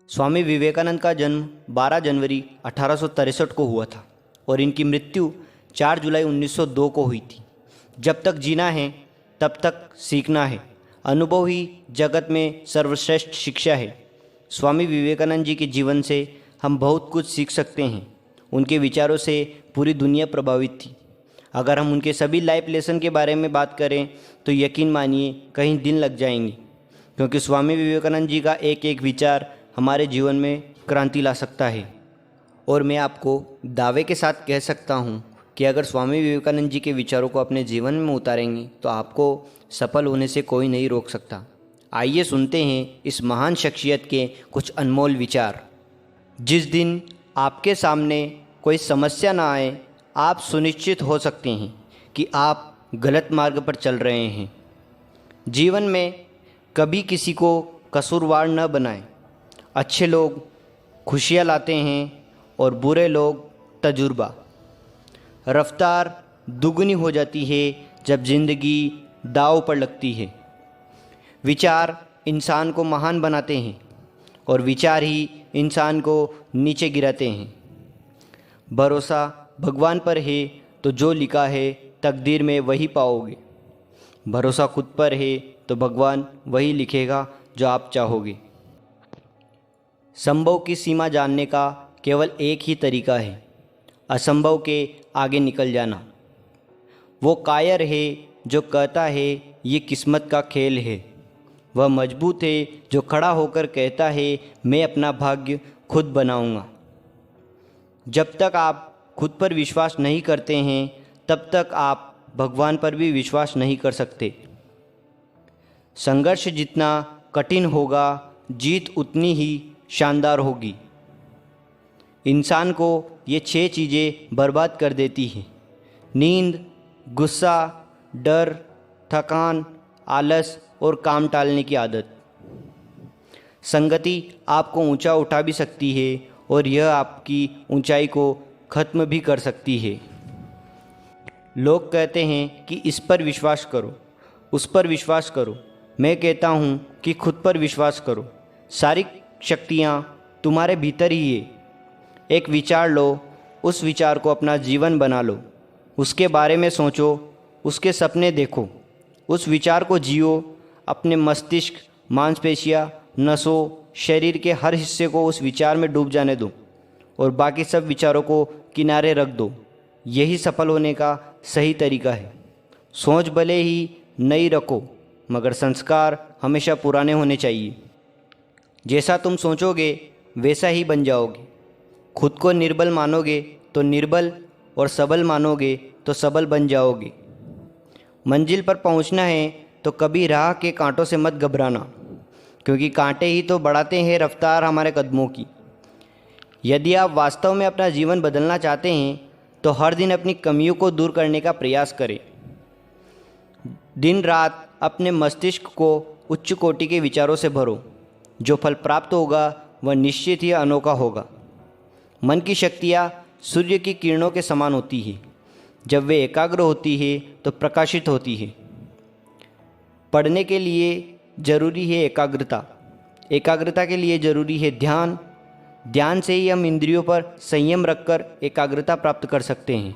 स्वामी विवेकानंद का जन्म 12 जनवरी 1863 को हुआ था और इनकी मृत्यु 4 जुलाई 1902 को हुई थी। जब तक जीना है तब तक सीखना है। अनुभव ही जगत में सर्वश्रेष्ठ शिक्षा है। स्वामी विवेकानंद जी के जीवन से हम बहुत कुछ सीख सकते हैं। उनके विचारों से पूरी दुनिया प्रभावित थी। अगर हम उनके सभी लाइफ लेसन के बारे में बात करें तो यकीन मानिए कहीं दिन लग जाएंगे, क्योंकि स्वामी विवेकानंद जी का एक एक विचार हमारे जीवन में क्रांति ला सकता है। और मैं आपको दावे के साथ कह सकता हूँ कि अगर स्वामी विवेकानंद जी के विचारों को अपने जीवन में उतारेंगे तो आपको सफल होने से कोई नहीं रोक सकता। आइए सुनते हैं इस महान शख्सियत के कुछ अनमोल विचार। जिस दिन आपके सामने कोई समस्या ना आए, आप सुनिश्चित हो सकते हैं कि आप गलत मार्ग पर चल रहे हैं। जीवन में कभी किसी को कसूरवार न बनाएं। अच्छे लोग खुशियाँ लाते हैं और बुरे लोग तजुर्बा। रफ्तार दुगनी हो जाती है जब जिंदगी दांव पर लगती है। विचार इंसान को महान बनाते हैं और विचार ही इंसान को नीचे गिराते हैं। भरोसा भगवान पर है तो जो लिखा है तकदीर में वही पाओगे। भरोसा खुद पर है तो भगवान वही लिखेगा जो आप चाहोगे। संभव की सीमा जानने का केवल एक ही तरीका है, असंभव के आगे निकल जाना। वो कायर है जो कहता है ये किस्मत का खेल है। वह मजबूत है जो खड़ा होकर कहता है मैं अपना भाग्य खुद बनाऊंगा। जब तक आप खुद पर विश्वास नहीं करते हैं तब तक आप भगवान पर भी विश्वास नहीं कर सकते। संघर्ष जितना कठिन होगा, जीत उतनी ही शानदार होगी। इंसान को ये 6 चीज़ें बर्बाद कर देती हैं: नींद, गुस्सा, डर, थकान, आलस और काम टालने की आदत। संगति आपको ऊंचा उठा भी सकती है और यह आपकी ऊंचाई को ख़त्म भी कर सकती है। लोग कहते हैं कि इस पर विश्वास करो, उस पर विश्वास करो। मैं कहता हूँ कि खुद पर विश्वास करो। सारी शक्तियाँ तुम्हारे भीतर ही है। एक विचार लो, उस विचार को अपना जीवन बना लो। उसके बारे में सोचो, उसके सपने देखो, उस विचार को जियो। अपने मस्तिष्क, मांसपेशियाँ, नसों, शरीर के हर हिस्से को उस विचार में डूब जाने दो और बाकी सब विचारों को किनारे रख दो। यही सफल होने का सही तरीका है। सोच भले ही नई रखो, मगर संस्कार हमेशा पुराने होने चाहिए। जैसा तुम सोचोगे वैसा ही बन जाओगे। खुद को निर्बल मानोगे तो निर्बल, और सबल मानोगे तो सबल बन जाओगे। मंजिल पर पहुंचना है तो कभी राह के कांटों से मत घबराना, क्योंकि कांटे ही तो बढ़ाते हैं रफ्तार हमारे कदमों की। यदि आप वास्तव में अपना जीवन बदलना चाहते हैं तो हर दिन अपनी कमियों को दूर करने का प्रयास करें। दिन रात अपने मस्तिष्क को उच्च कोटि के विचारों से भरो। जो फल प्राप्त होगा वह निश्चित ही अनोखा होगा। मन की शक्तियाँ सूर्य की किरणों के समान होती है। जब वे एकाग्र होती है तो प्रकाशित होती है। पढ़ने के लिए जरूरी है एकाग्रता। एकाग्रता के लिए जरूरी है ध्यान। ध्यान से ही हम इंद्रियों पर संयम रखकर एकाग्रता प्राप्त कर सकते हैं।